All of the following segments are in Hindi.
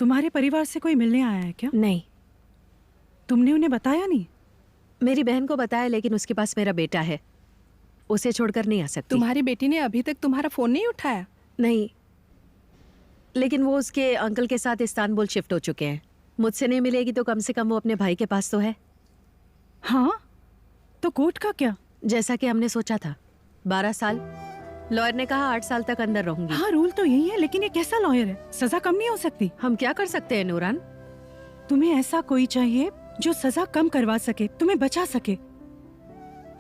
तुम्हारे परिवार से कोई मिलने आया है क्या? नहीं। तुमने उन्हें बताया नहीं? मेरी बहन को बताया, लेकिन उसके पास मेरा बेटा है, उसे छोड़कर नहीं आ सकती। तुम्हारी बेटी ने अभी तक तुम्हारा फोन नहीं उठाया? नहीं, लेकिन वो उसके अंकल के साथ इस्तांबुल शिफ्ट हो चुके हैं। मुझसे नहीं मिलेगी तो कम से कम वो अपने भाई के पास तो है। हाँ, तो कोर्ट का क्या? जैसा कि हमने सोचा था, 12 साल। लॉयर ने कहा 8 साल तक अंदर रहूंगी। हाँ, रूल तो यही है, लेकिन ये कैसा लॉयर है? सजा कम नहीं हो सकती? हम क्या कर सकते हैं नूरान? तुम्हें ऐसा कोई चाहिए जो सजा कम करवा सके, तुम्हें बचा सके।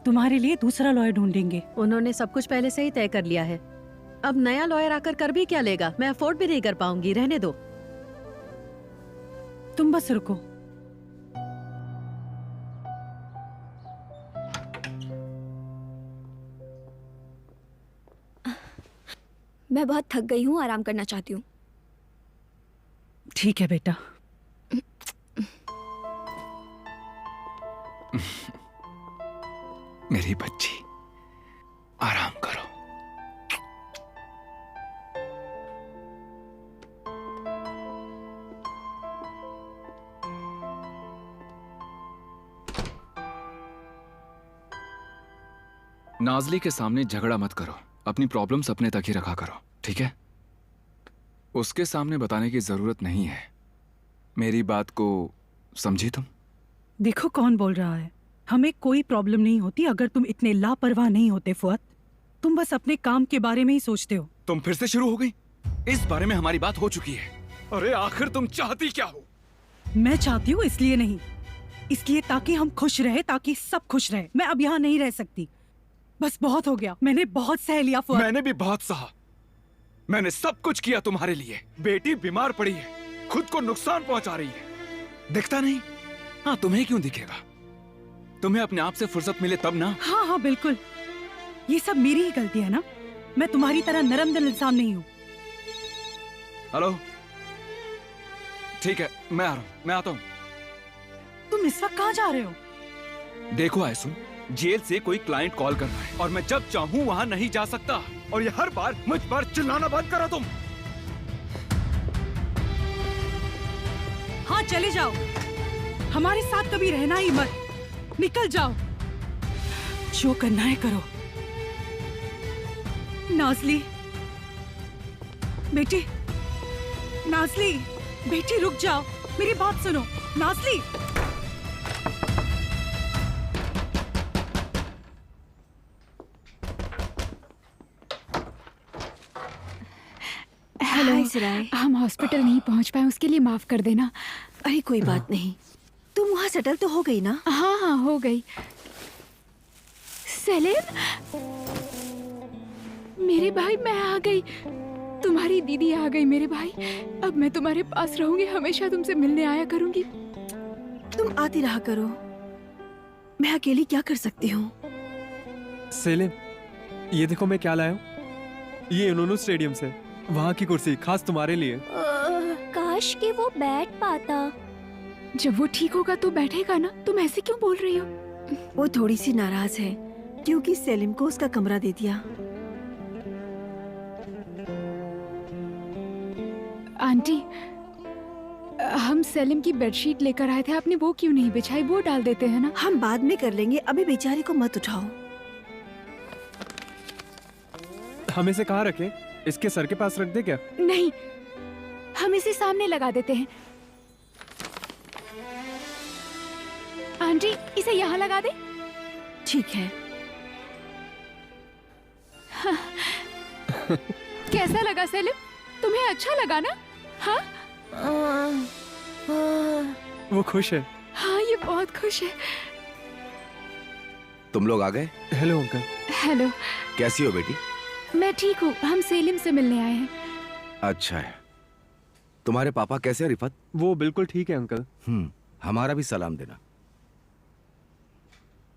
तुम्हारे लिए दूसरा लॉयर ढूंढेंगे। उन्होंने सब कुछ पहले से ही तय कर लिया है। अब नया लॉयर आकर कर भी क्या लेगा? मैं अफोर्ड भी नहीं कर पाऊंगी। रहने दो। तुम बस रुको। मैं बहुत थक गई हूँ, आराम करना चाहती हूँ। ठीक है बेटा। मेरी बच्ची, आराम करो। नाज़ली के सामने झगड़ा मत करो। अपनी प्रॉब्लम्स अपने तक ही रखा करो, ठीक है? उसके सामने बताने की जरूरत नहीं है। मेरी बात को समझी तुम? देखो कौन बोल रहा है। हमें कोई प्रॉब्लम नहीं होती अगर तुम इतने लापरवाह नहीं होते फुआद। तुम बस अपने काम के बारे में ही सोचते हो। तुम फिर से शुरू हो गई? इस बारे में हमारी बात हो चुकी है। अरे आखिर तुम चाहती क्या हो? मैं चाहती हूँ इसलिए नहीं, इसलिए ताकि हम खुश रहे, ताकि सब खुश रहे। मैं अब यहाँ नहीं रह सकती। बस बहुत हो गया। मैंने बहुत सह लिया फुआद। मैंने भी बहुत सहा। मैंने सब कुछ किया तुम्हारे लिए। बेटी बीमार पड़ी है, खुद को नुकसान पहुंचा रही है। दिखता नहीं? हाँ, तुम्हें क्यों दिखेगा? तुम्हें अपने आप से फुर्सत मिले तब ना। हाँ हाँ बिल्कुल, ये सब मेरी ही गलती है ना। मैं तुम्हारी तरह नरम दिल इंसान नहीं हूँ। हेलो, ठीक है, मैं आ रहा हूँ, मैं आता हूँ। तुम इस वक्त कहाँ जा रहे हो? देखो आयसुन, जेल से कोई क्लाइंट कॉल कर रहा है और मैं जब चाहूँ वहाँ नहीं जा सकता। और ये हर बार मुझ पर चिल्लाना बंद करो तुम। हाँ चले जाओ, हमारे साथ कभी रहना ही मत। निकल जाओ, जो करना है करो। नाज़ली बेटी, नाज़ली बेटी रुक जाओ, मेरी बात सुनो। नाज़ली, हेलो सिराय। हम हॉस्पिटल नहीं पहुंच पाए, उसके लिए माफ कर देना। अरे कोई बात नहीं, तुम वहाँ सेटल तो हो गई ना? हाँ हाँ हो गई। सेलिम, मेरे भाई, मैं आ गई। तुम्हारी दीदी आ गई मेरे भाई। अब मैं तुम्हारे पास रहूंगी, हमेशा तुमसे मिलने आया करूंगी। तुम आती रहा करो, मैं अकेली क्या कर सकती हूँ? सेलिम, ये देखो मैं क्या लाया हूँ। ये इनोनू स्टेडियम से, वहाँ की कुर्सी खास तुम्हारे लिए। काश कि वो बैठ पाता। जब वो ठीक होगा तो बैठेगा ना। तुम ऐसे क्यों बोल रही हो? वो थोड़ी सी नाराज है क्योंकि सेलिम को उसका कमरा दे दिया। आंटी, हम सेलिम की बेडशीट लेकर आए थे, आपने वो क्यों नहीं बिछाई? वो डाल देते हैं ना। हम बाद में कर लेंगे, अभी बेचारी को मत उठाओ। हम इसे कहाँ रखें? इसके सर के पास रख दे क्या? नहीं, हम इसे सामने लगा देते हैं। आंटी, इसे यहाँ लगा दे। ठीक है। कैसा लगा सेलिम? तुम्हें अच्छा लगा ना? हाँ? वो खुश है। हाँ, ये बहुत खुश है। तुम लोग आ गए? Hello uncle. हेलो। कैसी हो बेटी? मैं ठीक हूँ, हम सेलिम से मिलने आए हैं। अच्छा है। तुम्हारे पापा कैसे हैं रिफत? वो बिल्कुल ठीक है अंकल। हमारा भी सलाम देना।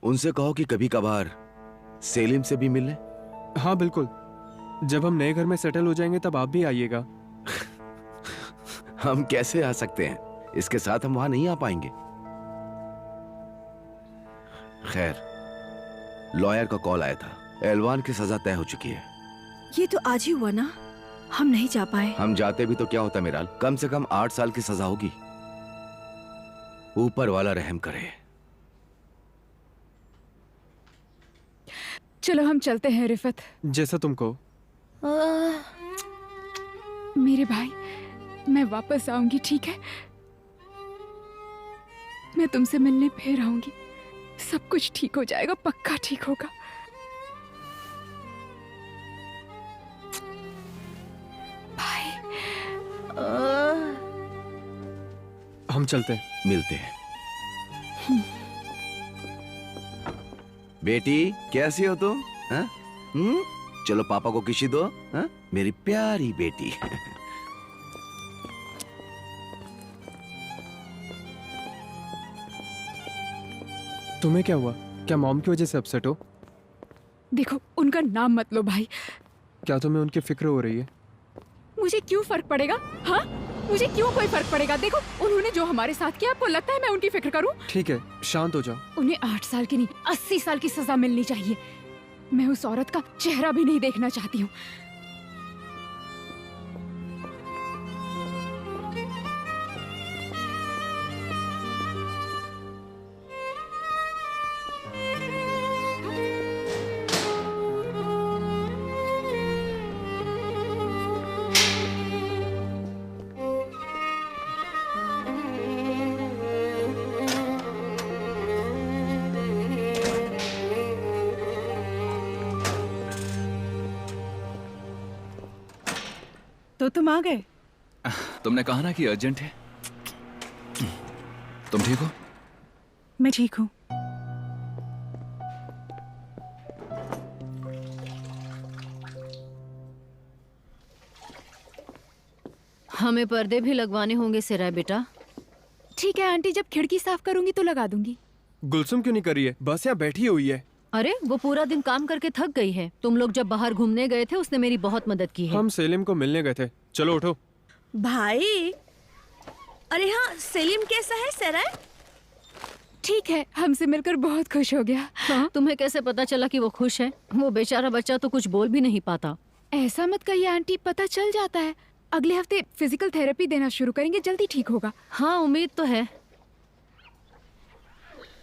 उनसे कहो कि कभी कभार सेलिम से भी मिल लें। हाँ बिल्कुल, जब हम नए घर में सेटल हो जाएंगे तब आप भी आइएगा। हम कैसे आ सकते हैं? इसके साथ हम वहां नहीं आ पाएंगे। खैर, लॉयर का कॉल आया था। एलवान की सजा तय हो चुकी है। ये तो आज ही हुआ ना? हम नहीं जा पाए। हम जाते भी तो क्या होता मिराल, कम से कम 8 साल की सजा होगी। ऊपर वाला रहम करे। चलो हम चलते हैं रिफत। जैसा तुम कहो। मेरे भाई, मैं वापस आऊंगी, ठीक है? मैं तुमसे मिलने फिर आऊंगी। सब कुछ ठीक हो जाएगा, पक्का ठीक होगा। भाई, हम चलते हैं। मिलते हैं। बेटी कैसी हो तुम? हाँ? चलो पापा को किसी दो। हाँ? मेरी प्यारी बेटी। तुम्हें क्या हुआ? क्या मॉम की वजह से अपसेट हो? देखो, उनका नाम मत लो भाई। क्या तुम्हें उनकी फिक्र हो रही है? मुझे क्यों फर्क पड़ेगा? हाँ, मुझे क्यों कोई फर्क पड़ेगा? देखो, उन्होंने जो हमारे साथ किया, आपको लगता है मैं उनकी फिक्र करूं? ठीक है, शांत हो जाओ। उन्हें 8 साल की नहीं 80 साल की सजा मिलनी चाहिए। मैं उस औरत का चेहरा भी नहीं देखना चाहती हूँ। तो तुम आ गए? तुमने कहा ना कि अर्जेंट है। तुम ठीक हो? मैं ठीक हूँ। हमें पर्दे भी लगवाने होंगे सिरा बेटा। ठीक है आंटी, जब खिड़की साफ करूंगी तो लगा दूंगी। गुलसुम क्यों नहीं कर रही है? बस यहाँ बैठी हुई है। अरे वो पूरा दिन काम करके थक गई है। तुम लोग जब बाहर घूमने गए थे उसने मेरी बहुत मदद की है। हम सेलिम को मिलने गए थे। चलो उठो। भाई, अरे हाँ, सेलिम कैसा है सराय? ठीक है, हमसे मिलकर बहुत खुश हो गया। हाँ? तुम्हें कैसे पता चला कि वो खुश है? वो बेचारा बच्चा तो कुछ बोल भी नहीं पाता। ऐसा मत कहिए आंटी, पता चल जाता है। अगले हफ्ते फिजिकल थेरेपी देना शुरू करेंगे, जल्दी ठीक होगा। हाँ, उम्मीद तो है।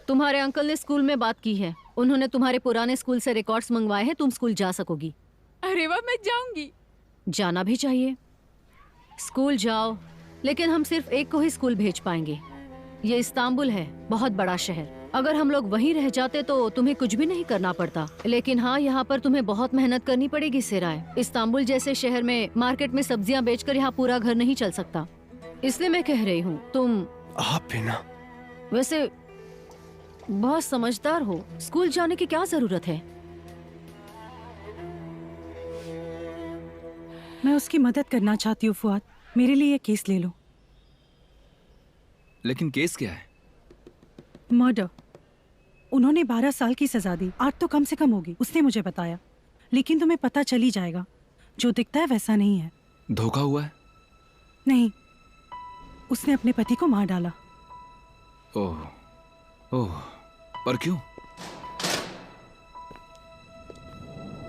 तुम्हारे अंकल ने स्कूल में बात की है। उन्होंने तुम्हारे पुराने स्कूल से रिकॉर्ड्स मंगवाए हैं। तुम स्कूल जा सकोगी। अरे वाह, मैं जाऊंगी। जाना भी चाहिए। स्कूल जाओ, लेकिन हम सिर्फ एक को ही स्कूल भेज पाएंगे। ये इस्तांबुल है, बहुत बड़ा शहर। अगर हम लोग वहीं रह जाते तो तुम्हें कुछ भी नहीं करना पड़ता। लेकिन हाँ, यहाँ पर तुम्हें बहुत मेहनत करनी पड़ेगी सिराय। इस्तांबुल जैसे शहर में मार्केट में सब्जियाँ बेचकर यहाँ पूरा घर नहीं चल सकता। इसलिए मैं कह रही हूँ, तुम आप भी ना। वैसे बहुत समझदार हो। स्कूल जाने की क्या जरूरत है? मैं उसकी मदद करना चाहती हूँ फुआद। मेरे लिए ये केस ले लो। लेकिन केस क्या है? मर्डर। उन्होंने 12 साल की सजा दी। 8 तो कम से कम होगी, उसने मुझे बताया। लेकिन तुम्हें पता चल ही जाएगा, जो दिखता है वैसा नहीं है। धोखा हुआ है? नहीं, उसने अपने पति को मार डाला। ओह ओह, पर क्यों?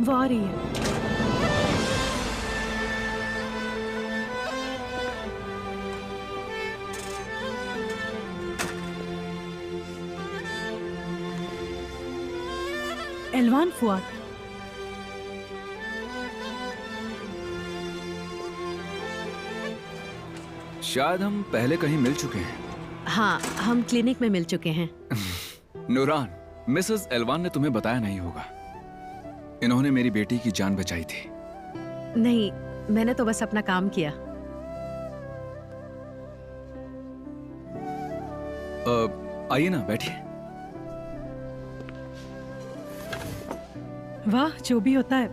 वो आ रही है। एलवान फुआद। शायद हम पहले कहीं मिल चुके हैं। हाँ, हम क्लिनिक में मिल चुके हैं। नूरान, मिसेस एलवान ने तुम्हें बताया नहीं होगा, इन्होंने मेरी बेटी की जान बचाई थी। नहीं, मैंने तो बस अपना काम किया। आइए ना, बैठिए। वाह, जो भी होता है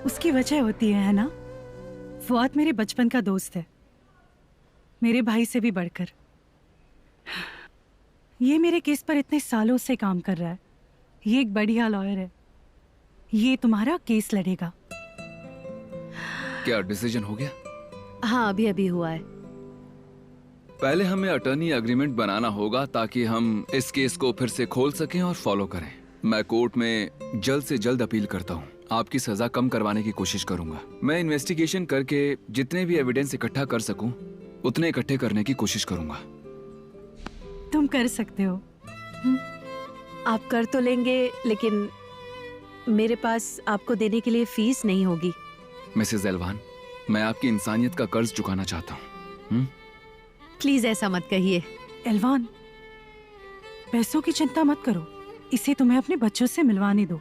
उसकी वजह होती है ना? फुआद मेरे बचपन का दोस्त है, मेरे भाई से भी बढ़कर। ये मेरे केस पर इतने सालों से काम कर रहा है। ये एक बढ़िया लॉयर है। ये तुम्हारा केस लड़ेगा। क्या डिसीजन हो गया? हाँ, अभी अभी हुआ है। पहले हमें अटर्नी एग्रीमेंट बनाना होगा ताकि हम इस केस को फिर से खोल सकें और फॉलो करें। मैं कोर्ट में जल्द से जल्द अपील करता हूँ। आपकी सजा कम करवाने की कोशिश करूंगा। मैं इन्वेस्टिगेशन करके जितने भी एविडेंस इकट्ठा कर सकूं उतने इकट्ठे करने की कोशिश करूंगा। तुम कर सकते हो। आप कर तो लेंगे, लेकिन मेरे पास आपको देने के लिए फीस नहीं होगी। मिसेस एलवान, मैं आपकी इंसानियत का कर्ज चुकाना चाहता हूँ। प्लीज ऐसा मत कहिए। एलवान, पैसों की चिंता मत करो, इसे तुम्हें अपने बच्चों से मिलवाने दो।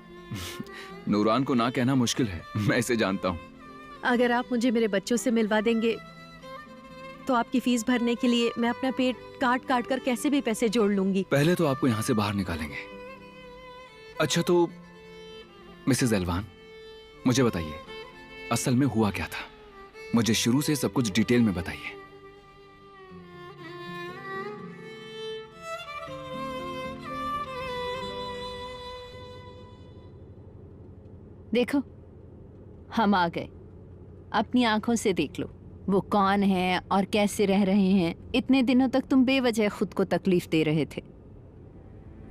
नूरान को ना कहना मुश्किल है, मैं इसे जानता हूँ। अगर आप मुझे मेरे बच्चों से मिलवा देंगे तो आपकी फीस भरने के लिए मैं अपना पेट काट काट कर कैसे भी पैसे जोड़ लूंगी। पहले तो आपको यहाँ से बाहर निकालेंगे। अच्छा तो मिसेस एलवान, मुझे बताइए असल में हुआ क्या था? मुझे शुरू से सब कुछ डिटेल में बताइए। देखो, हम आ गए। अपनी आंखों से देख लो वो कौन है और कैसे रह रहे हैं। इतने दिनों तक तुम बेवजह खुद को तकलीफ दे रहे थे।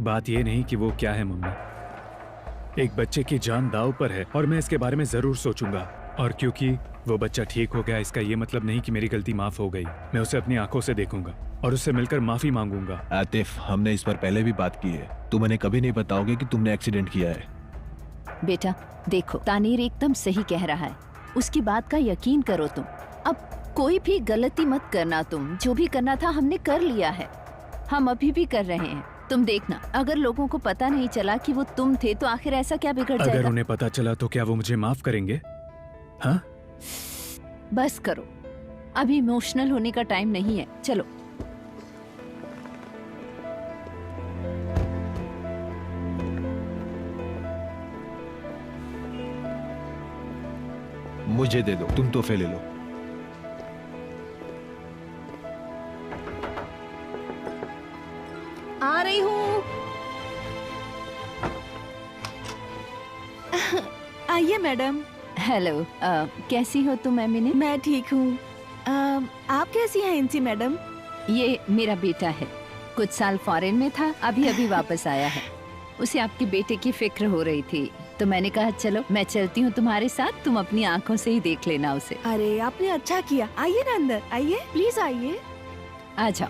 बात ये नहीं कि वो क्या है मम्मी, एक बच्चे की जान दांव पर है और मैं इसके बारे में जरूर सोचूंगा। और क्योंकि वो बच्चा ठीक हो गया, इसका ये मतलब नहीं कि मेरी गलती माफ हो गई। मैं उसे अपनी आंखों से देखूंगा और उससे मिलकर माफी मांगूंगा। आतिफ, हमने इस पर पहले भी बात की है। तुम उन्हें कभी नहीं बताओगे कि तुमने एक्सीडेंट किया है। बेटा देखो, तानीर एकदम सही कह रहा है, उसकी बात का यकीन करो तुम। अब कोई भी गलती मत करना तुम। जो भी करना था हमने कर लिया है, हम अभी भी कर रहे हैं। तुम देखना, अगर लोगों को पता नहीं चला कि वो तुम थे तो आखिर ऐसा क्या बिगड़ जाएगा? अगर उन्हें पता चला तो क्या वो मुझे माफ करेंगे? हाँ? बस करो, अभी इमोशनल होने का टाइम नहीं है। चलो। मुझे दे दो, तुम तोहफे ले लो। आ रही हूँ। आइए मैडम। हेलो, कैसी हो तुम एमिने? मैं ठीक हूँ। आप कैसी हैं इंसी मैडम? ये मेरा बेटा है, कुछ साल फॉरेन में था, अभी अभी वापस आया है। उसे आपके बेटे की फिक्र हो रही थी तो मैंने कहा चलो मैं चलती हूँ तुम्हारे साथ, तुम अपनी आंखों से ही देख लेना उसे। अरे आपने अच्छा किया। आइए ना अंदर, आइए प्लीज आइए। आ जाओ।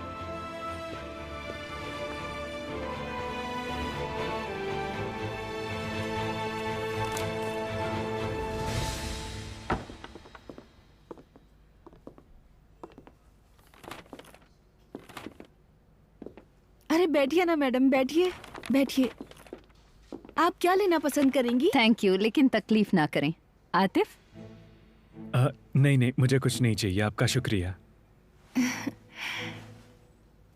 अरे बैठिए ना मैडम, बैठिए बैठिए। आप क्या लेना पसंद करेंगी? थैंक यू, लेकिन तकलीफ ना करें। आतिफ? नहीं नहीं, मुझे कुछ नहीं चाहिए, आपका शुक्रिया।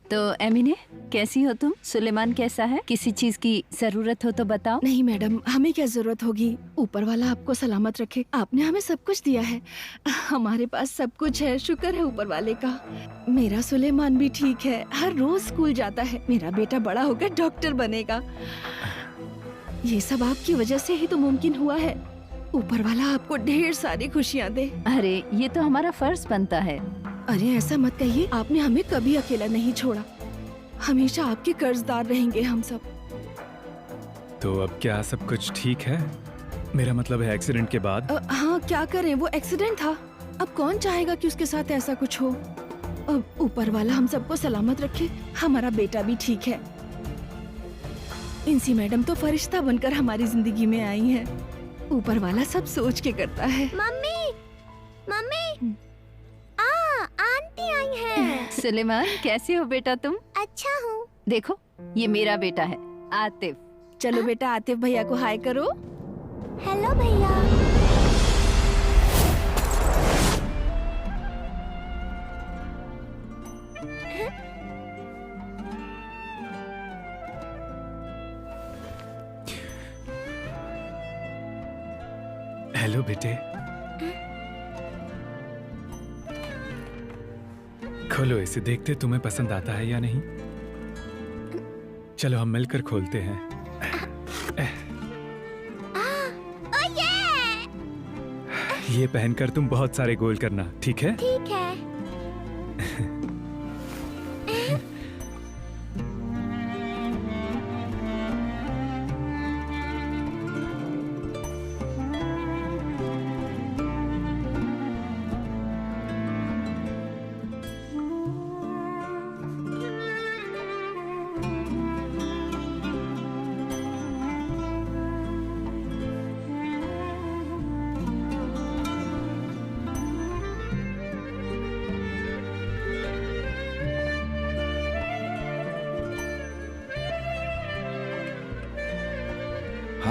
तो एमिने, कैसी हो तुम? सुलेमान कैसा है? किसी चीज की जरूरत हो तो बताओ। नहीं मैडम, हमें क्या जरूरत होगी। ऊपर वाला आपको सलामत रखे। आपने हमें सब कुछ दिया है, हमारे पास सब कुछ है, शुक्र है ऊपर वाले का। मेरा सुलेमान भी ठीक है, हर रोज स्कूल जाता है। मेरा बेटा बड़ा होकर डॉक्टर बनेगा। ये सब आपकी वजह से ही तो मुमकिन हुआ है। ऊपर वाला आपको ढेर सारी खुशियाँ दे। अरे ये तो हमारा फर्ज बनता है। अरे ऐसा मत कहिए, आपने हमें कभी अकेला नहीं छोड़ा। हमेशा आपके कर्जदार रहेंगे हम सब। तो अब क्या सब कुछ ठीक है? मेरा मतलब है एक्सीडेंट के बाद। हाँ क्या करें, वो एक्सीडेंट था। अब कौन चाहेगा कि उसके साथ ऐसा कुछ हो। अब ऊपर वाला हम सबको सलामत रखे। हमारा बेटा भी ठीक है। इंसी मैडम तो फरिश्ता बनकर हमारी जिंदगी में आई हैं। ऊपर वाला सब सोच के करता है। मम्मी, मम्मी, आंटी आई हैं। सुलेमान, कैसे हो बेटा तुम? अच्छा हूँ। देखो, ये मेरा बेटा है आतिफ। चलो बेटा, आतिफ भैया को हाय करो। हेलो भैया। हेलो बेटे। खोलो इसे, देखते तुम्हें पसंद आता है या नहीं। चलो हम मिलकर खोलते हैं। ये पहनकर तुम बहुत सारे गोल करना, ठीक है? ठीक है।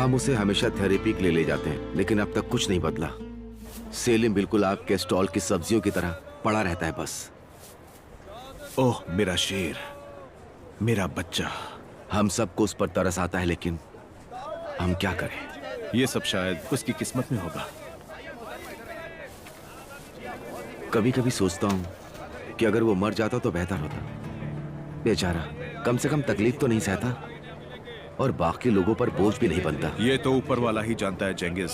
हम उसे हमेशा थेरेपी के लिए ले जाते हैं, लेकिन अब तक कुछ नहीं बदला। सेलिम बिल्कुल आपके स्टॉल की सब्जियों की तरह पड़ा रहता है बस। ओह मेरा शेर, मेरा बच्चा। हम सबको उस पर तरस आता है, लेकिन हम क्या करें? ये सब शायद उसकी किस्मत में होगा। कभी कभी सोचता हूँ कि अगर वो मर जाता तो बेहतर होता। बेचारा कम से कम तकलीफ तो नहीं सहता और बाकी लोगों पर बोझ भी नहीं बनता। ये तो ऊपर वाला ही जानता है चेंगिस।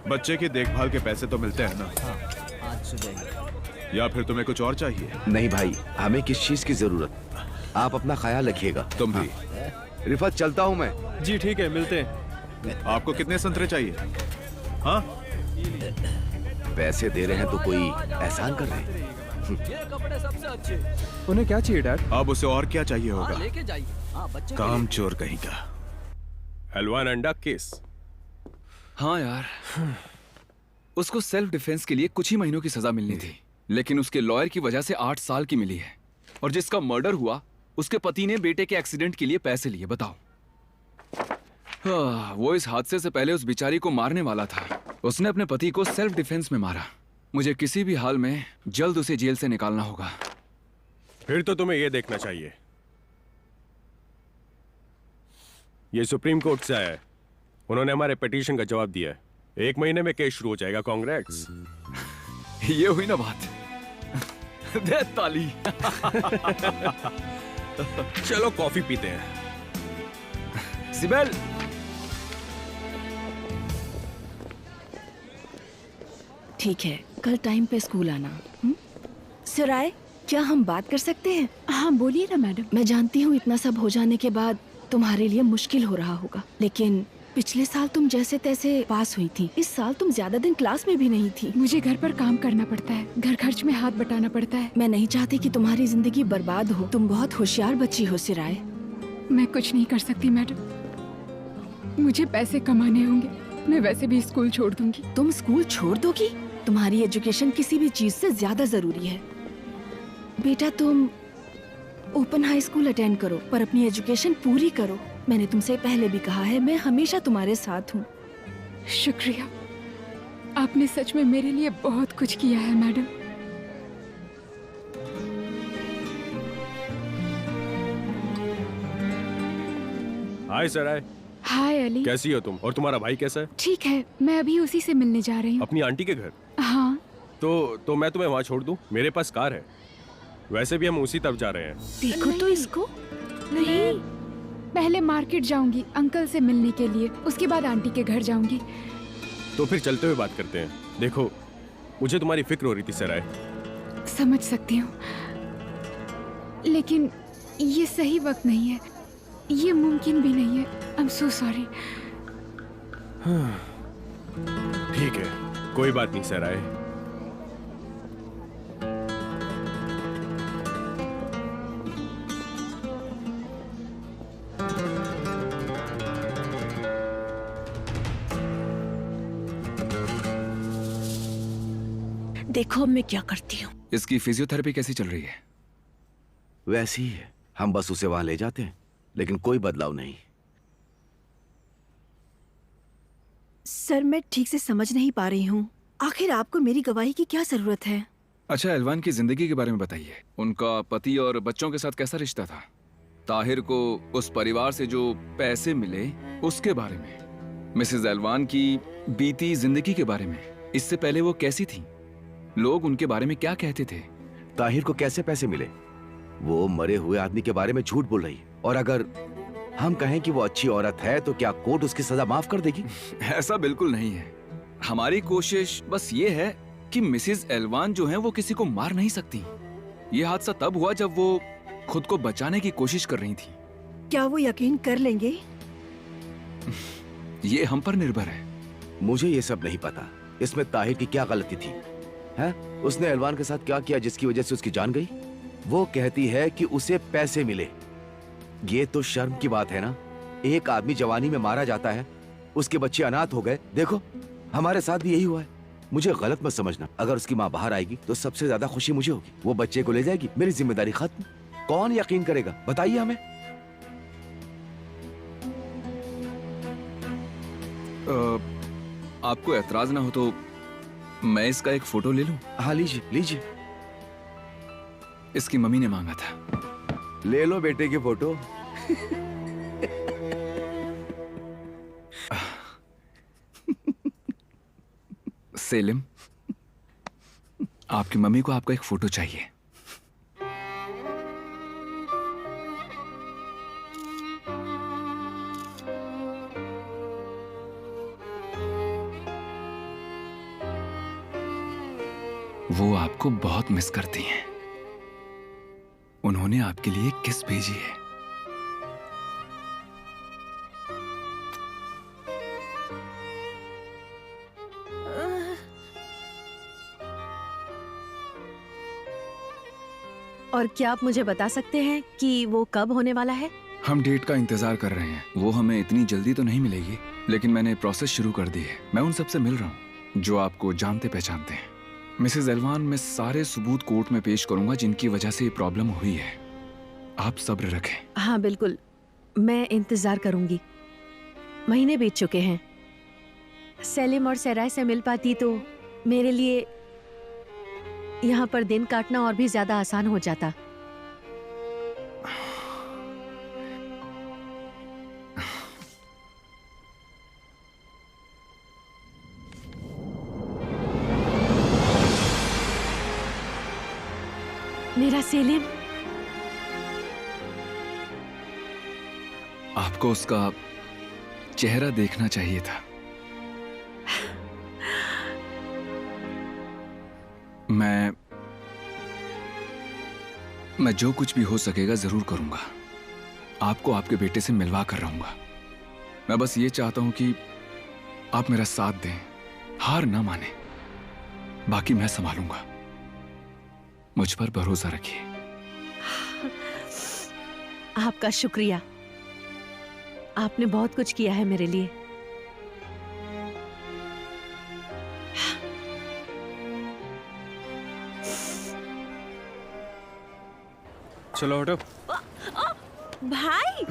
बच्चे की देखभाल के पैसे तो मिलते हैं ना? या फिर तुम्हें कुछ और चाहिए? नहीं भाई, हमें किस चीज की जरूरत? आप अपना ख्याल रखिएगा। तुम भी। रिफत, चलता हूँ मैं। जी ठीक है, मिलते हैं। आपको कितने संतरे चाहिए? हाँ, पैसे दे रहे हैं तो कोई एहसान कर रहे हैं। उन्हें क्या चाहिए डैड? अब उसे और क्या चाहिए होगा? काम चोर कहीं का। हलवान अंडा केस। हाँ यार, उसको सेल्फ डिफेंस के लिए कुछ ही महीनों की सजा मिलनी थी, लेकिन उसके लॉयर की वजह से 8 साल की मिली है। और जिसका मर्डर हुआ, उसके पति ने बेटे के एक्सीडेंट के लिए पैसे लिए। बताओ। वो इस हादसे से पहले उस बिचारी को मारने वाला था। उसने अपने पति को सेल्फ डिफेंस में मारा। मुझे किसी भी हाल में जल्द उसे जेल से निकालना होगा। फिर तो तुम्हें यह देखना चाहिए। ये सुप्रीम कोर्ट से आया है। उन्होंने हमारे पिटीशन का जवाब दिया है। 1 महीने में केस शुरू हो जाएगा। कांग्रेस। ये हुई ना बात। दे ताली। चलो कॉफी पीते हैं। सिबेल। ठीक है, कल टाइम पे स्कूल आना। सिराय, क्या हम बात कर सकते हैं? हाँ बोलिए ना मैडम। मैं जानती हूँ इतना सब हो जाने के बाद तुम्हारे लिए मुश्किल हो रहा होगा, लेकिन पिछले साल तुम जैसे तैसे पास हुई थी। इस साल तुम ज्यादा दिन क्लास में भी नहीं थी। मुझे घर पर काम करना पड़ता है, घर खर्च में हाथ बटाना पड़ता है। मैं नहीं चाहती कि तुम्हारी जिंदगी बर्बाद हो। तुम बहुत होशियार बच्ची हो सिराय। मैं कुछ नहीं कर सकती मैडम। मुझे पैसे कमाने होंगे। मैं वैसे भी स्कूल छोड़ दूंगी। तुम स्कूल छोड़ दोगी? तुम्हारी एजुकेशन किसी भी चीज से ज्यादा जरूरी है। बेटा, तुम ओपन हाई स्कूल अटेंड करो, पर अपनी एजुकेशन पूरी करो। मैंने तुमसे पहले भी कहा है, मैं हमेशा तुम्हारे साथ हूँ। शुक्रिया, आपने सच में मेरे लिए बहुत कुछ किया है मैडम। हाय सराय। हाय अली। कैसी हो तुम? और तुम्हारा भाई कैसा है? ठीक है, मैं अभी उसी से मिलने जा रही हूँ। अपनी आंटी के घर? हाँ। तो मैं तुम्हें वहाँ छोड़ दूँ? मेरे पास कार है। वैसे भी हम उसी तरफ जा रहे हैं। देखो तो इसको। नहीं, पहले मार्केट जाऊंगी अंकल से मिलने के लिए, उसके बाद आंटी के घर जाऊंगी। तो फिर चलते हुए बात करते हैं। देखो, मुझे तुम्हारी फिक्र हो रही थी सराय। समझ सकती हूँ, लेकिन ये सही वक्त नहीं है, ये मुमकिन भी नहीं है। I am so sorry. ठीक है, कोई बात नहीं सराय। देखो मैं क्या करती हूँ। इसकी फिजियोथेरेपी कैसी चल रही है? वैसी ही है। हम बस उसे वहां ले जाते हैं, लेकिन कोई बदलाव नहीं। सर, मैं ठीक से समझ नहीं पा रही हूँ। आखिर आपको मेरी गवाही की क्या जरूरत है? अच्छा, एलवान की जिंदगी के बारे में बताइए। उनका पति और बच्चों के साथ कैसा रिश्ता था? ताहिर को उस परिवार से जो पैसे मिले उसके बारे में, मिसेस एलवान की बीती जिंदगी के बारे में, इससे पहले वो कैसी थी, लोग उनके बारे में क्या कहते थे। ताहिर को कैसे पैसे मिले? वो मरे हुए आदमी के बारे में झूठ बोल रही है। और अगर हम कहें कि वो अच्छी औरत है तो क्या कोर्ट उसकी सजा माफ कर देगी? ऐसा बिल्कुल नहीं है। हमारी कोशिश बस ये है कि मिसेस एलवान जो है वो किसी को मार नहीं सकती। ये हादसा तब हुआ जब वो खुद को बचाने की कोशिश कर रही थी। क्या वो यकीन कर लेंगे? ये हम पर निर्भर है। मुझे ये सब नहीं पता। इसमें ताहिर की क्या गलती थी? है? उसने एलवान के साथ क्या किया जिसकी वजह से उसकी जान गई? वो कहती है कि उसे पैसे मिले। ये तो शर्म की बात है ना। एक आदमी जवानी में मारा जाता है, उसके बच्चे अनाथ हो गए। देखो, हमारे साथ भी यही हुआ है। मुझे गलत मत समझना। अगर उसकी माँ बाहर आएगी तो सबसे ज्यादा खुशी मुझे होगी। वो बच्चे को ले जाएगी, मेरी जिम्मेदारी खत्म। कौन यकीन करेगा? बताइए हमें। आपको एतराज ना हो तो मैं इसका एक फोटो ले लूं? हाँ लीजिए लीजिए। इसकी मम्मी ने मांगा था। ले लो बेटे की फोटो। सेलिम, आपकी मम्मी को आपका एक फोटो चाहिए। वो आपको बहुत मिस करती हैं। उन्होंने आपके लिए किस भेजी है। और क्या आप मुझे बता सकते हैं कि वो कब होने वाला है? हम डेट का इंतजार कर रहे हैं। वो हमें इतनी जल्दी तो नहीं मिलेगी, लेकिन मैंने प्रोसेस शुरू कर दी है। मैं उन सबसे मिल रहा हूँ जो आपको जानते पहचानते हैं। मिसेस एलवान, मैं सारे सबूत कोर्ट में पेश करूंगा जिनकी वजह से ये प्रॉब्लम हुई है। आप सब्र रखें। हाँ बिल्कुल, मैं इंतजार करूंगी। महीने बीत चुके हैं। सेलिम और सराय से मिल पाती तो मेरे लिए यहाँ पर दिन काटना और भी ज्यादा आसान हो जाता। मेरा सेलिम। आपको उसका चेहरा देखना चाहिए था। मैं जो कुछ भी हो सकेगा जरूर करूंगा। आपको आपके बेटे से मिलवा कर रहूंगा। मैं बस ये चाहता हूं कि आप मेरा साथ दें, हार ना माने। बाकी मैं संभालूंगा। मुझ पर भरोसा रखिए। आपका शुक्रिया। आपने बहुत कुछ किया है मेरे लिए। चलो हटो। भाई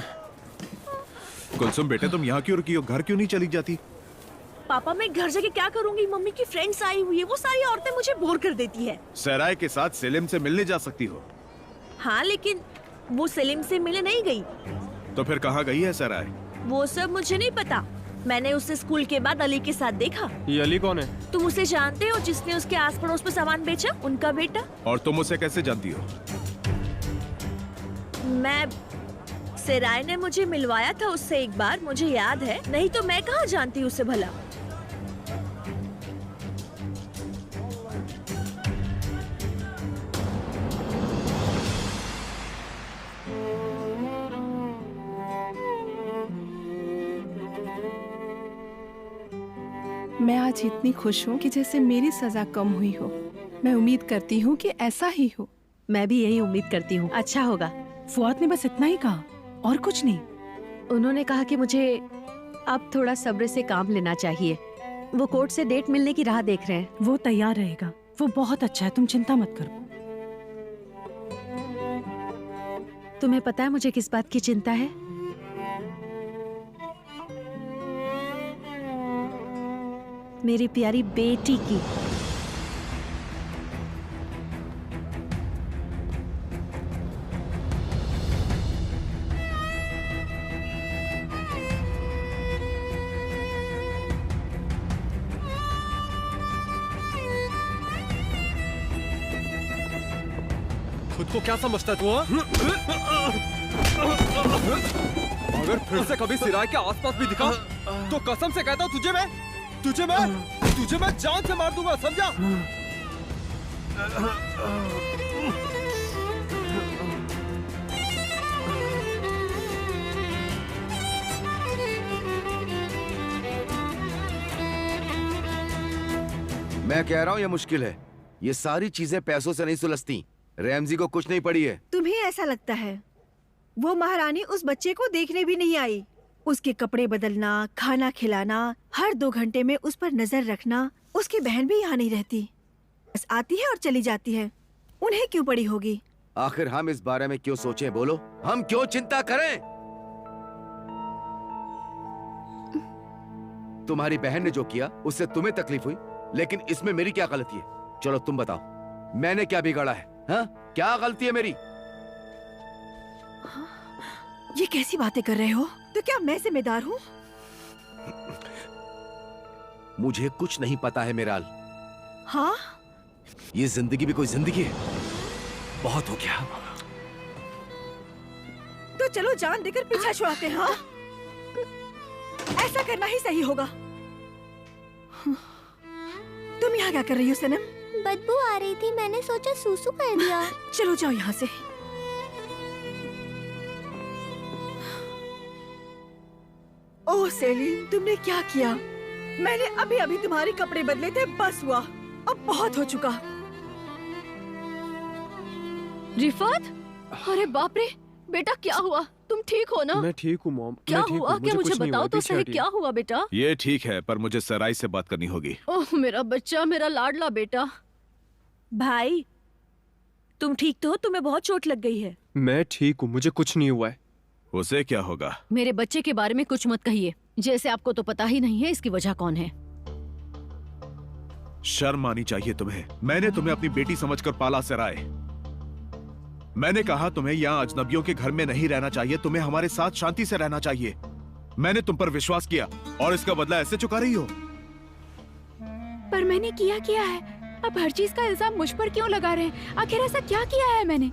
कुलसुम बेटे, तुम यहाँ क्यों रुकी हो? घर क्यों नहीं चली जाती? पापा, मैं घर जाके क्या करूंगी? मम्मी की फ्रेंड्स आई हुई है, वो सारी औरतें मुझे बोर कर देती है। सराय के साथ सेलिम से मिलने जा सकती हो। हाँ, लेकिन वो सेलिम से मिलने नहीं गई। तो फिर कहाँ गई है सराय? वो सब मुझे नहीं पता। मैंने उसे स्कूल के बाद अली के साथ देखा। ये अली कौन है? तुम उसे जानते हो, जिसने उसके आस पड़ोस में सामान बेचा? उनका बेटा। और तुम उसे कैसे जानती हो? मैं सराय ने मुझे मिलवाया था उससे एक बार, मुझे याद है। नहीं तो मैं कहाँ जानती उसे भला। मैं आज इतनी खुश हूँ कि जैसे मेरी सजा कम हुई हो। मैं उम्मीद करती हूँ कि ऐसा ही हो। मैं भी यही उम्मीद करती हूँ। अच्छा होगा। फुआद ने बस इतना ही कहा और कुछ नहीं। उन्होंने कहा कि मुझे अब थोड़ा सब्र से काम लेना चाहिए। वो कोर्ट से डेट मिलने की राह देख रहे हैं। वो तैयार रहेगा। वो बहुत अच्छा है, तुम चिंता मत करो। तुम्हें पता है मुझे किस बात की चिंता है? मेरी प्यारी बेटी की। खुद को क्या समझता है तू? अगर फिर से कभी सिराय के आसपास भी दिखा तो कसम से कहता हूँ तुझे मैं जान से मार दूंगा, समझा? मैं कह रहा हूँ ये मुश्किल है। ये सारी चीजें पैसों से नहीं सुलझती। रैमजी को कुछ नहीं पड़ी है। तुम्हें ऐसा लगता है? वो महारानी उस बच्चे को देखने भी नहीं आई। उसके कपड़े बदलना, खाना खिलाना, हर 2 घंटे में उस पर नजर रखना। उसकी बहन भी यहाँ नहीं रहती, बस आती है और चली जाती है। उन्हें क्यों पड़ी होगी? आखिर हम इस बारे में क्यों सोचें? बोलो, हम क्यों चिंता करें? तुम्हारी बहन ने जो किया उससे तुम्हें तकलीफ हुई, लेकिन इसमें मेरी क्या गलती है? चलो तुम बताओ, मैंने क्या बिगाड़ा है? हाँ, क्या गलती है मेरी? ये कैसी बातें कर रहे हो? तो क्या मैं जिम्मेदार हूँ? मुझे कुछ नहीं पता है मेराल। हाँ? ये जिंदगी भी कोई जिंदगी है? बहुत हो गया। तो चलो जान देकर पीछा छुड़ाते हैं। हाँ? ऐसा करना ही सही होगा। तुम यहाँ क्या कर रही हो सनम? बदबू आ रही थी, मैंने सोचा सूसू कर दिया। चलो जाओ यहाँ से। ओह सेलिम, तुमने क्या किया? मैंने अभी अभी तुम्हारे कपड़े बदले थे, बस हुआ। अब बहुत हो चुका। रिफात, अरे बाप रे, बेटा क्या हुआ? तुम ठीक हो ना? मैं ठीक हूँ मॉम। क्या मैं ठीक हुआ? हूँ, क्या मुझे कुछ नहीं बताओ हुआ, तो पीछे सही, हटिए। क्या हुआ बेटा? ये ठीक है, पर मुझे सराय से बात करनी होगी। ओह मेरा बच्चा, मेरा लाडला बेटा। भाई, तुम ठीक तो हो? तुम्हें बहुत चोट लग गई है। मैं ठीक हूँ, मुझे कुछ नहीं हुआ है। उसे क्या होगा? मेरे बच्चे के बारे में कुछ मत कहिए, जैसे आपको तो पता ही नहीं है इसकी वजह कौन है। शर्म आनी चाहिए तुम्हें। मैंने तुम्हें अपनी बेटी समझकर पाला सराय। मैंने कहा तुम्हें यहाँ अजनबियों के घर में नहीं रहना चाहिए, तुम्हें हमारे साथ शांति से रहना चाहिए। मैंने तुम पर विश्वास किया और इसका बदला ऐसे चुका रही हो। पर मैंने किया है। अब हर चीज का इल्जाम मुझ पर क्यों लगा रहे हैं? आखिर ऐसा क्या किया है मैंने?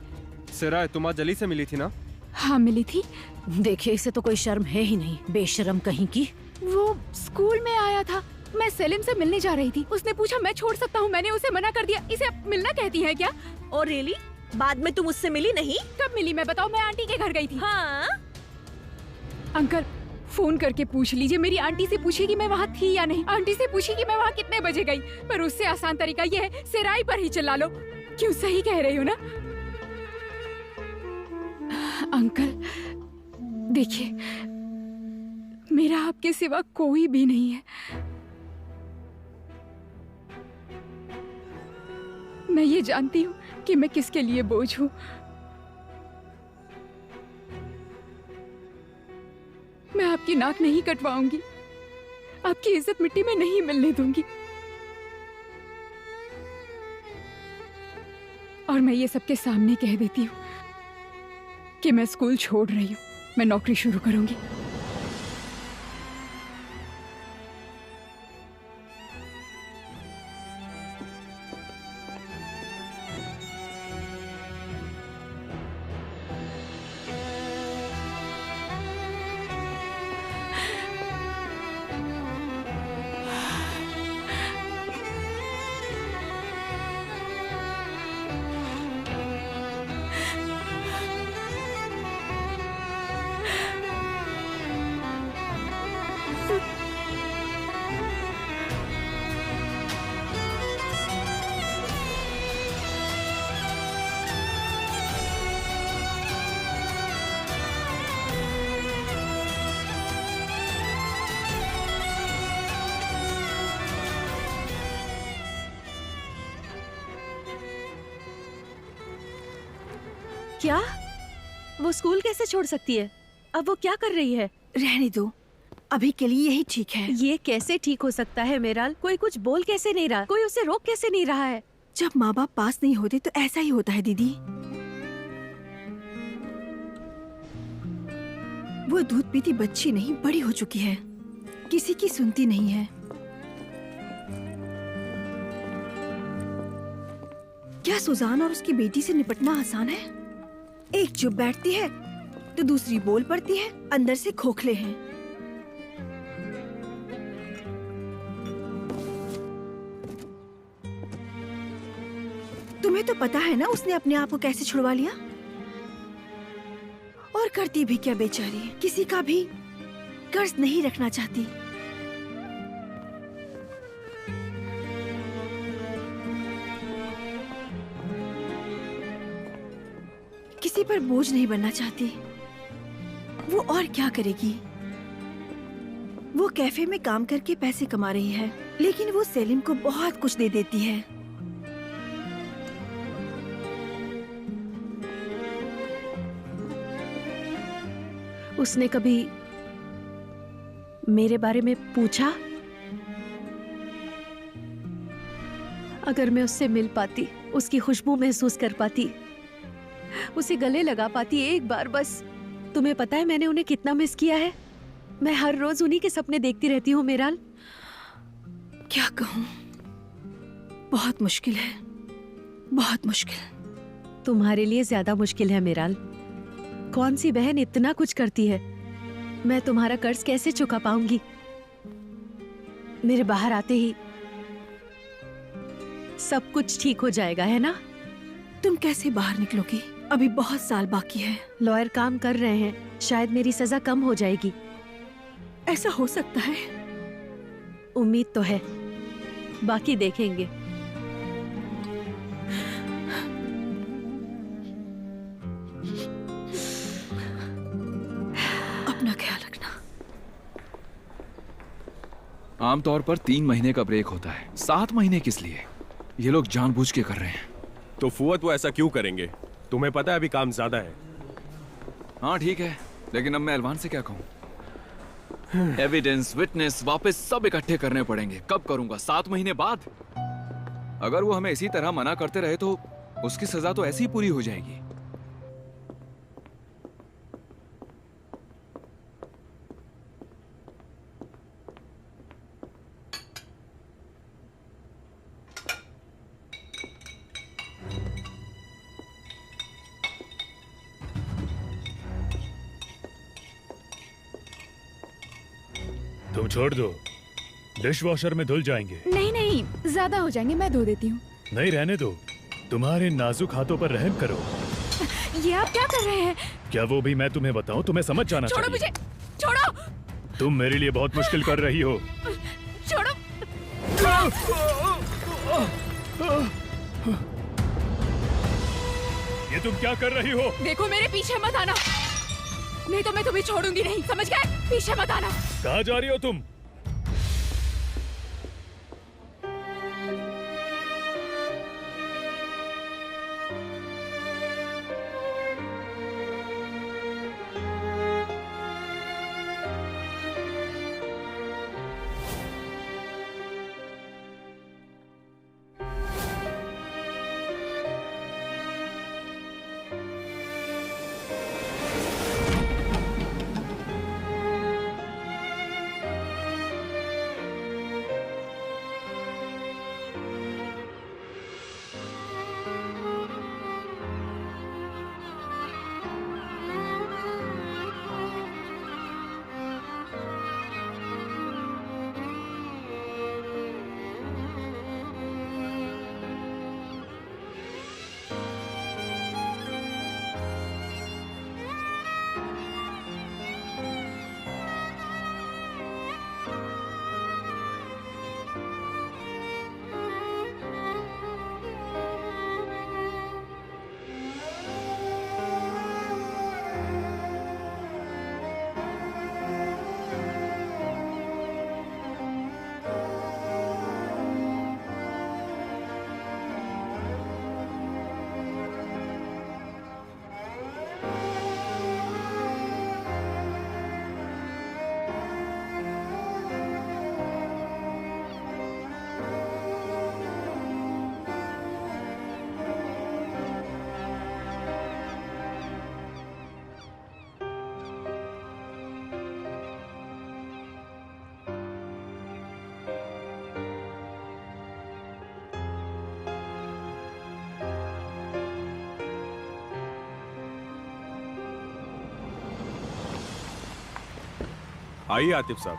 सराय, तुम आज जली से मिली थी ना? हाँ मिली थी। देखिए, इसे तो कोई शर्म है ही नहीं, बेशर्म कहीं की। वो स्कूल में आया था, मैं सेलिम से मिलने जा रही थी। उसने पूछा मैं छोड़ सकता हूँ, मैंने उसे मना कर दिया। इसे अब मिलना कहती है क्या? और रियली? बाद में तुम उससे मिली नहीं? कब मिली मैं बताओ? मैं आंटी के घर गई थी। हाँ? अंकल फोन करके पूछ लीजिए, मेरी आंटी से पूछिए कि मैं वहाँ थी या नहीं। आंटी से पूछिए कि मैं वहाँ कितने बजे गई। पर उससे आसान तरीका ये है, सिराई पर ही चिल्ला लो। क्यों, सही कह रही हो ना? अंकल देखिए, मेरा आपके सिवा कोई भी नहीं है। मैं ये जानती हूँ कि मैं किसके लिए बोझ हूँ। मैं आपकी नाक नहीं कटवाऊंगी, आपकी इज्जत मिट्टी में नहीं मिलने दूंगी। और मैं ये सबके सामने कह देती हूँ कि मैं स्कूल छोड़ रही हूँ, मैं नौकरी शुरू करूंगी। क्या? वो स्कूल कैसे छोड़ सकती है? अब वो क्या कर रही है? रहने दो, अभी के लिए यही ठीक है। ये कैसे ठीक हो सकता है मेराल? कोई कुछ बोल कैसे नहीं रहा? कोई उसे रोक कैसे नहीं रहा है? जब माँ बाप पास नहीं होते तो ऐसा ही होता है दीदी। वो दूध पीती बच्ची नहीं, बड़ी हो चुकी है, किसी की सुनती नहीं है। क्या सुजान और उसकी बेटी से निपटना आसान है? एक चुप बैठती है तो दूसरी बोल पड़ती है, अंदर से खोखले हैं। तुम्हें तो पता है ना उसने अपने आप को कैसे छुड़वा लिया। और करती भी क्या बेचारी, किसी का भी कर्ज नहीं रखना चाहती। किसी पर बोझ नहीं बनना चाहती। वो और क्या करेगी? वो कैफे में काम करके पैसे कमा रही है, लेकिन वो सेलिम को बहुत कुछ दे देती है। उसने कभी मेरे बारे में पूछा? अगर मैं उससे मिल पाती, उसकी खुशबू महसूस कर पाती, उसे गले लगा पाती एक बार बस। तुम्हें पता है मैंने उन्हें कितना मिस किया है। मैं हर रोज उन्हीं के सपने देखती रहती हूँ मेराल। क्या कहूँ, बहुत मुश्किल है, बहुत मुश्किल। तुम्हारे लिए ज्यादा मुश्किल है मेराल। कौन सी बहन इतना कुछ करती है? मैं तुम्हारा कर्ज कैसे चुका पाऊंगी? मेरे बाहर आते ही सब कुछ ठीक हो जाएगा, है ना? तुम कैसे बाहर निकलोगी? अभी बहुत साल बाकी है। लॉयर काम कर रहे हैं, शायद मेरी सजा कम हो जाएगी। ऐसा हो सकता है? उम्मीद तो है, बाकी देखेंगे। अपना ख्याल रखना। आमतौर पर 3 महीने का ब्रेक होता है, 7 महीने किस लिए? ये लोग जानबूझ के कर रहे हैं। तो फुआद वो ऐसा क्यों करेंगे? तुम्हें पता है अभी काम ज्यादा है। हाँ ठीक है, लेकिन अब मैं एलवान से क्या कहूँ? एविडेंस, विटनेस वापस सब इकट्ठे करने पड़ेंगे। कब करूंगा? 7 महीने बाद। अगर वो हमें इसी तरह मना करते रहे तो उसकी सजा तो ऐसी ही पूरी हो जाएगी। तुम छोड़ दो, डिश वॉशर में धुल जाएंगे। नहीं नहीं, ज्यादा हो जाएंगे, मैं धो देती हूँ। नहीं, रहने दो। तुम्हारे नाजुक हाथों पर रहम करो। ये आप क्या कर रहे हैं? क्या वो भी मैं तुम्हें बताऊं? तुम्हें समझ जाना छोड़ो चाहिए। मुझे, छोड़ो। तुम मेरे लिए बहुत मुश्किल कर रही हो। छोड़ो। ये तुम क्या कर रही हो? देखो मेरे पीछे मत आना, नहीं तो मैं तुम्हें छोड़ूंगी नहीं, समझ गए? पीछे मत आना। कहाँ जा रही हो तुम? आइए आतिफ साहब।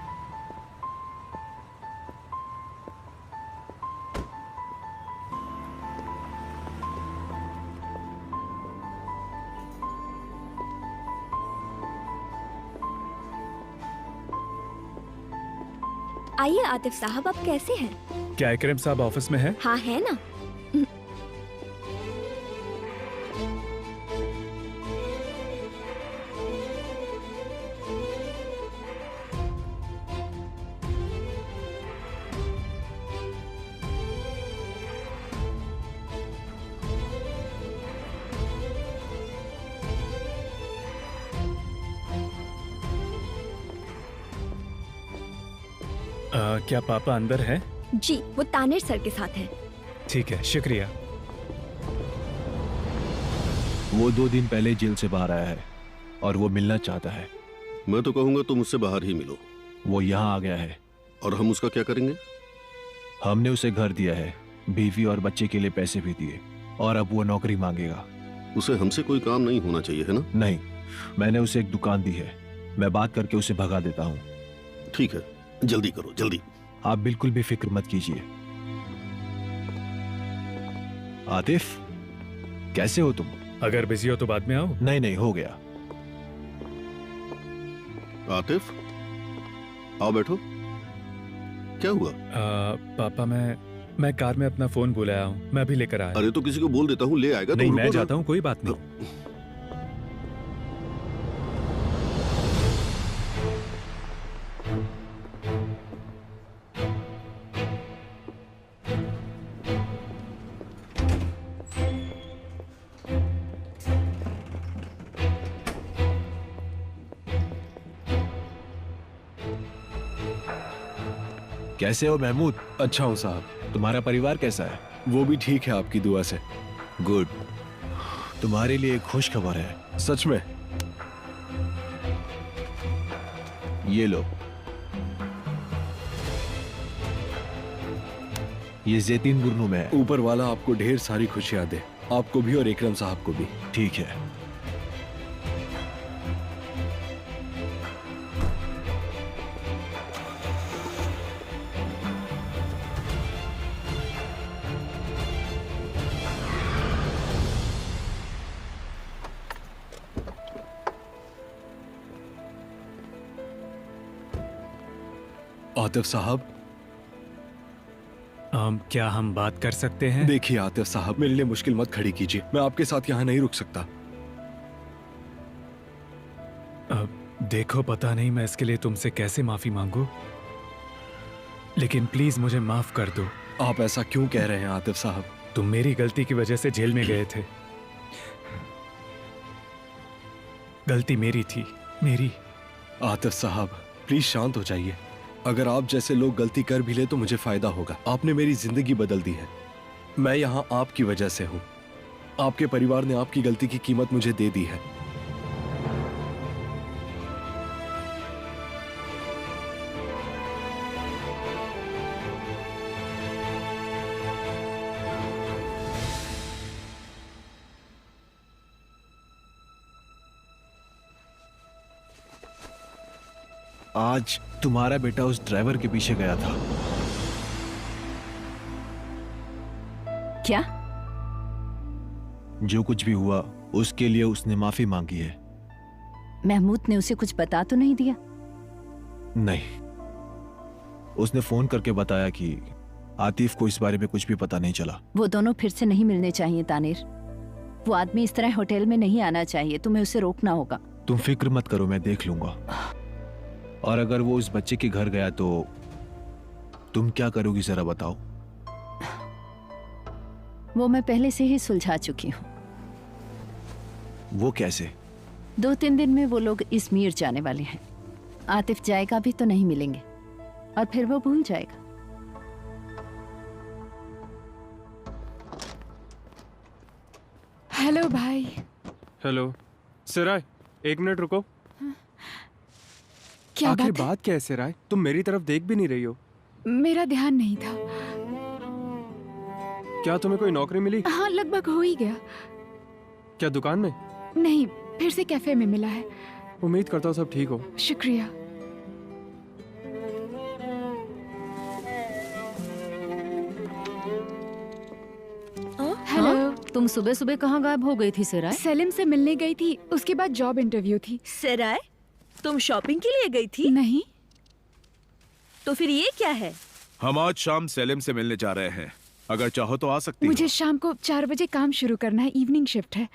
आइए आतिफ साहब, आप कैसे हैं? क्या इकरम साहब ऑफिस में है? हाँ है ना। क्या पापा अंदर है? जी, वो तानिर सर के साथ है। ठीक है, शुक्रिया। वो 2 दिन पहले जेल से बाहर आया है और वो मिलना चाहता है। मैं तो कहूंगा तुम उससे बाहर ही मिलो। वो यहाँ आ गया है। और हम उसका क्या करेंगे? हमने उसे घर दिया है, बीवी और बच्चे के लिए पैसे भी दिए, और अब वो नौकरी मांगेगा। उसे हमसे कोई काम नहीं होना चाहिए, है ना? नहीं, मैंने उसे एक दुकान दी है, मैं बात करके उसे भगा देता हूँ। ठीक है, जल्दी करो, जल्दी। आप बिल्कुल भी फिक्र मत कीजिए। आतिफ, कैसे हो तुम? अगर बिजी हो तो बाद में आओ। नहीं नहीं, हो गया। आतिफ, आओ बैठो। क्या हुआ? पापा, मैं कार में अपना फोन भूल आया हूँ, मैं अभी लेकर आया। अरे तो किसी को बोल देता हूँ, ले आएगा। नहीं, मैं जाता हूँ, कोई बात नहीं। कैसे हो महमूद? अच्छा हूँ साहब। तुम्हारा परिवार कैसा है? वो भी ठीक है आपकी दुआ से। गुड। तुम्हारे लिए एक खुश खबर है। सच में? ये लो, ये जैतीन बुरनू में है। ऊपर वाला आपको ढेर सारी खुशियां दे, आपको भी और इकरम साहब को भी। ठीक है। आतिफ साहब, क्या हम बात कर सकते हैं? देखिए आतिफ साहब, मेरे लिए मुश्किल मत खड़ी कीजिए। मैं आपके साथ यहाँ नहीं रुक सकता। देखो, पता नहीं मैं इसके लिए तुमसे कैसे माफी मांगू, लेकिन प्लीज मुझे माफ कर दो। आप ऐसा क्यों कह रहे हैं आतिफ साहब? तुम मेरी गलती की वजह से जेल में गए थे। गलती मेरी थी, मेरी। आतिफ साहब, प्लीज शांत हो जाइए। अगर आप जैसे लोग गलती कर भी ले तो मुझे फायदा होगा। आपने मेरी जिंदगी बदल दी है। मैं यहाँ आपकी वजह से हूँ। आपके परिवार ने आपकी गलती की कीमत मुझे दे दी है। आज तुम्हारा बेटा उस ड्राइवर के पीछे गया था। क्या? जो कुछ भी हुआ उसके लिए उसने माफी मांगी है। महमूद ने उसे कुछ बता तो नहीं दिया? नहीं, उसने फोन करके बताया कि आतिफ को इस बारे में कुछ भी पता नहीं चला। वो दोनों फिर से नहीं मिलने चाहिए तानिर। वो आदमी इस तरह होटल में नहीं आना चाहिए। तुम्हें उसे रोकना होगा। तुम फिक्र मत करो, मैं देख लूंगा। और अगर वो उस बच्चे के घर गया तो तुम क्या करोगी, जरा बताओ। वो मैं पहले से ही सुलझा चुकी हूँ। वो कैसे? 2-3 दिन में वो लोग इज़मीर जाने वाले हैं। आतिफ जाएगा भी तो नहीं मिलेंगे, और फिर वो भूल जाएगा। हेलो भाई। हेलो सिराय, 1 मिनट रुको। क्या आखिर बात है? बात क्या है सिराय? तुम मेरी तरफ देख भी नहीं रही हो। मेरा ध्यान नहीं था। क्या तुम्हें कोई नौकरी मिली? हाँ, लगभग हो ही गया। क्या दुकान में? नहीं, फिर से कैफे में मिला है। उम्मीद करता हूँ सब ठीक हो। शुक्रिया। हेलो। हाँ? तुम सुबह सुबह कहाँ गायब हो गई थी सिराय? सलीम से मिलने गई थी, उसके बाद जॉब इंटरव्यू थी। सिराय, तुम शॉपिंग के लिए गई थी? नहीं। तो फिर ये क्या है? हम आज शाम सेलिम से मिलने जा रहे हैं। अगर चाहो तो आ सकती हो। मुझे शाम को 4 बजे काम शुरू करना है, इवनिंग शिफ्ट है।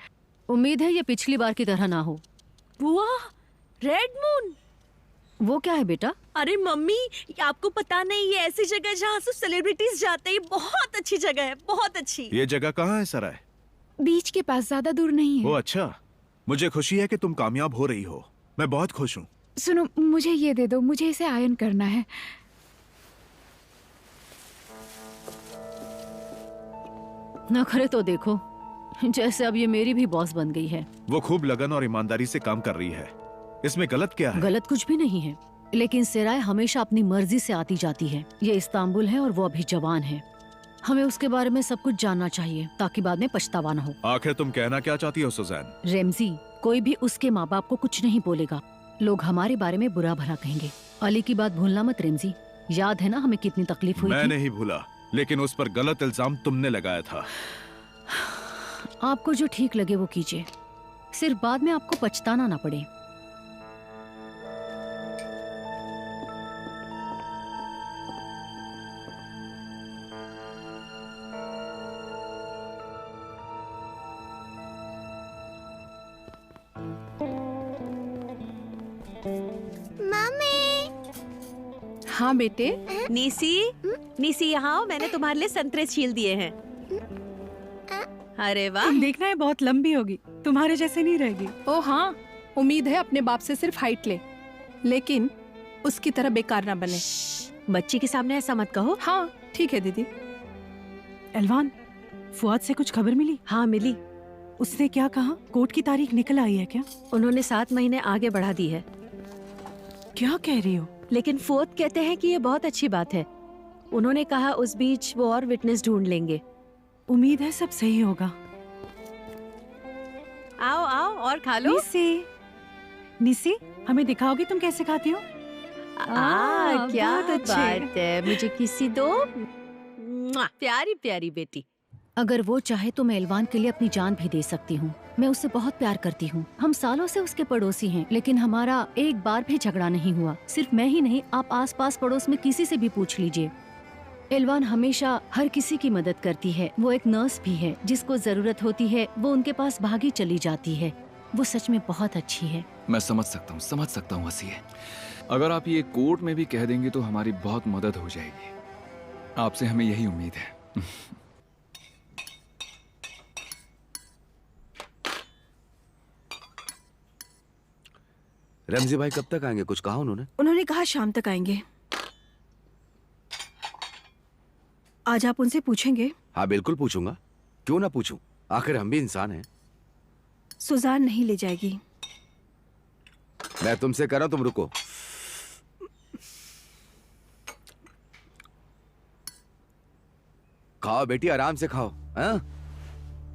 उम्मीद है ये पिछली बार की तरह ना हो। वाह, रेड मून। वो क्या है बेटा? अरे मम्मी, आपको पता नहीं, ये ऐसी जगह जहाँ से सेलिब्रिटीज जाते हैं। बहुत अच्छी जगह है, बहुत अच्छी। ये जगह कहाँ है सराय? बीच के पास, ज्यादा दूर नहीं है। ओ अच्छा, मुझे खुशी है कि तुम कामयाब हो रही हो। मैं बहुत खुश हूँ। सुनो, मुझे ये दे दो, मुझे इसे आयन करना है। नखरे तो देखो, जैसे अब ये मेरी भी बॉस बन गई है। वो खूब लगन और ईमानदारी से काम कर रही है, इसमें गलत क्या है? गलत कुछ भी नहीं है, लेकिन सेराय हमेशा अपनी मर्जी से आती जाती है। ये इस्तांबुल है और वो अभी जवान है। हमें उसके बारे में सब कुछ जानना चाहिए ताकि बाद में पछतावा न हो। आखिर तुम कहना क्या चाहती हो सुजैन? रेमजी, कोई भी उसके माँ बाप को कुछ नहीं बोलेगा। लोग हमारे बारे में बुरा भला कहेंगे। अली की बात भूलना मत रेमजी। याद है ना हमें कितनी तकलीफ हुई मैं थी? नहीं भूला, लेकिन उस पर गलत इल्जाम तुमने लगाया था। आपको जो ठीक लगे वो कीजिए, सिर्फ बाद में आपको पछताना ना पड़े। हाँ बेटे। नीसी यहाँ आओ, मैंने तुम्हारे लिए संतरे छील दिए हैं। अरे वाह, देखना है बहुत लंबी होगी, तुम्हारे जैसे नहीं रहेगी। ओ हाँ, उम्मीद है अपने बाप से सिर्फ हाइट ले, लेकिन उसकी तरह बेकार ना बने। बच्ची के सामने ऐसा मत कहो। हाँ ठीक है दीदी। एलवान, फुआद से कुछ खबर मिली? हाँ मिली। उसने क्या कहा? कोर्ट की तारीख निकल आई है क्या? उन्होंने 7 महीने आगे बढ़ा दी है। क्या कह रही हो? लेकिन फोर्थ कहते हैं कि ये बहुत अच्छी बात है। उन्होंने कहा उस बीच वो और विटनेस ढूंढ लेंगे। उम्मीद है सब सही होगा। आओ आओ और खा लो। निसी, हमें दिखाओगे तुम कैसे खाती हो? क्या बहुत अच्छे। बात है, मुझे किसी दो। प्यारी प्यारी बेटी। अगर वो चाहे तो मैं एलवान के लिए अपनी जान भी दे सकती हूँ। मैं उससे बहुत प्यार करती हूँ। हम सालों से उसके पड़ोसी हैं, लेकिन हमारा एक बार भी झगड़ा नहीं हुआ। सिर्फ मैं ही नहीं, आप आसपास पड़ोस में किसी से भी पूछ लीजिए। एलवान हमेशा हर किसी की मदद करती है। वो एक नर्स भी है, जिसको जरूरत होती है वो उनके पास भागी चली जाती है। वो सच में बहुत अच्छी है। मैं समझ सकता हूँ वसीए। अगर आप ये कोर्ट में भी कह देंगे तो हमारी बहुत मदद हो जाएगी। आपसे हमें यही उम्मीद है। रमजी भाई कब तक आएंगे? कुछ कहा उन्होंने? उन्होंने कहा शाम तक आएंगे। आज आप उनसे पूछेंगे? हाँ बिल्कुल पूछूंगा, क्यों ना पूछूं, आखिर हम भी इंसान हैं। सुजान नहीं ले जाएगी। मैं तुमसे कह रहा हूं, तुम रुको। खाओ बेटी, आराम से खाओ। हाँ?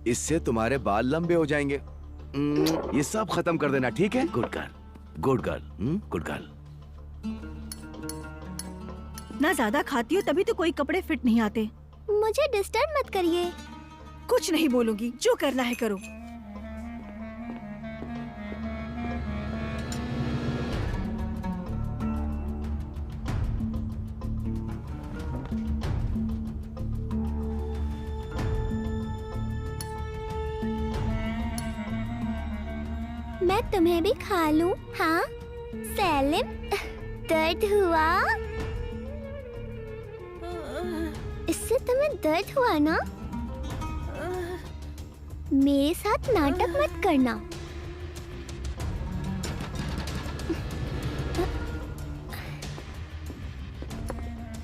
इससे तुम्हारे बाल लंबे हो जाएंगे। ये सब खत्म कर देना, ठीक है? Good girl, good girl, good girl. ना ज्यादा खाती हो तभी तो कोई कपड़े फिट नहीं आते। मुझे डिस्टर्ब मत करिए। कुछ नहीं बोलूंगी, जो करना है करो। मैं तुम्हें भी खा लूं? हाँ सेलिम, दर्द हुआ? इससे तुम्हें दर्द हुआ ना? मेरे साथ नाटक मत करना।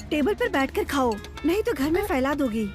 टेबल पर बैठकर खाओ, नहीं तो घर में फैला दोगी।